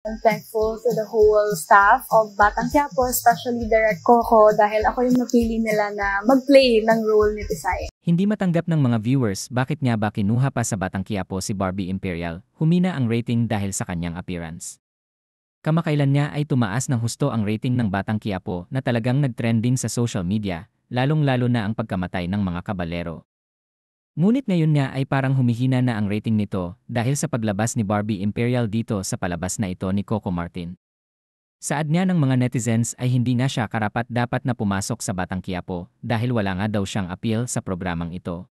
I'm thankful to the whole staff of Batang Quiapo, especially Direk Coco, dahil ako yung napili nila na mag-play ng role ni Tisay. Hindi matanggap ng mga viewers bakit nga ba kinuha pa sa Batang Quiapo si Barbie Imperial, humina ang rating dahil sa kanyang appearance. Kamakailan niya ay tumaas ng husto ang rating ng Batang Quiapo na talagang nag-trending sa social media, lalong-lalo na ang pagkamatay ng mga kabalero. Ngunit ngayon nga ay parang humihina na ang rating nito dahil sa paglabas ni Barbie Imperial dito sa palabas na ito ni Coco Martin. Saad niya ng mga netizens ay hindi na siya karapat-dapat na pumasok sa Batang Quiapo dahil wala nga daw siyang appeal sa programang ito.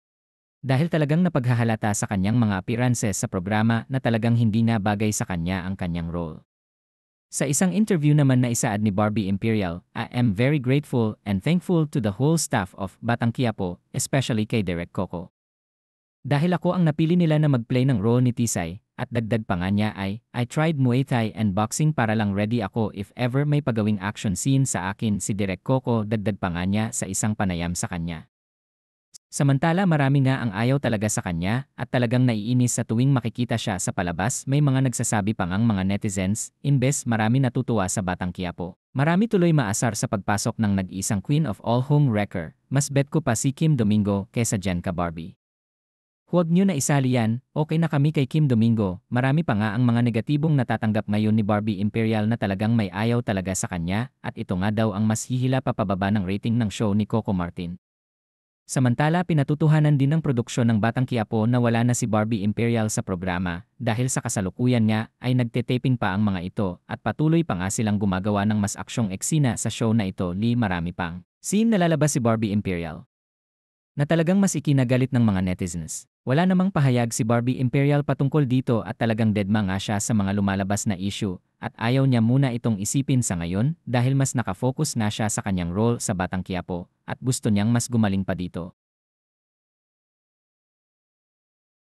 Dahil talagang napaghahalata sa kanyang mga appearances sa programa na talagang hindi na bagay sa kanya ang kanyang role. Sa isang interview naman na isaad ni Barbie Imperial, I am very grateful and thankful to the whole staff of Batang Quiapo, especially kay Direk Coco. Dahil ako ang napili nila na mag-play ng role ni Tisay, at dagdag pa nga niya ay, I tried Muay Thai and boxing para lang ready ako if ever may pagawing action scene sa akin si Direk Coco, dagdag pa nga niya sa isang panayam sa kanya. Samantala marami nga ang ayaw talaga sa kanya at talagang naiinis sa tuwing makikita siya sa palabas. May mga nagsasabi pang ang mga netizens, imbes marami natutuwa sa Batang Quiapo. Marami tuloy maasar sa pagpasok ng nag-isang queen of all home wrecker. Mas bet ko pa si Kim Domingo kaysa dyan ka Barbie. Huwag nyo na isali yan, okay na kami kay Kim Domingo. Marami pa nga ang mga negatibong natatanggap ngayon ni Barbie Imperial na talagang may ayaw talaga sa kanya at ito nga daw ang mas hihila papababa ng rating ng show ni Coco Martin. Samantala pinatutuhanan din ng produksyon ng Batang Quiapo na wala na si Barbie Imperial sa programa dahil sa kasalukuyan nga ay nagte-taping pa ang mga ito at patuloy pa nga silang gumagawa ng mas aksyong eksena sa show na ito. Marami pang scene na lalabas si Barbie Imperial na talagang mas ikinagalit ng mga netizens. Wala namang pahayag si Barbie Imperial patungkol dito at talagang deadma nga siya sa mga lumalabas na issue at ayaw niya muna itong isipin sa ngayon dahil mas nakafocus na siya sa kanyang role sa Batang Quiapo at gusto niyang mas gumaling pa dito.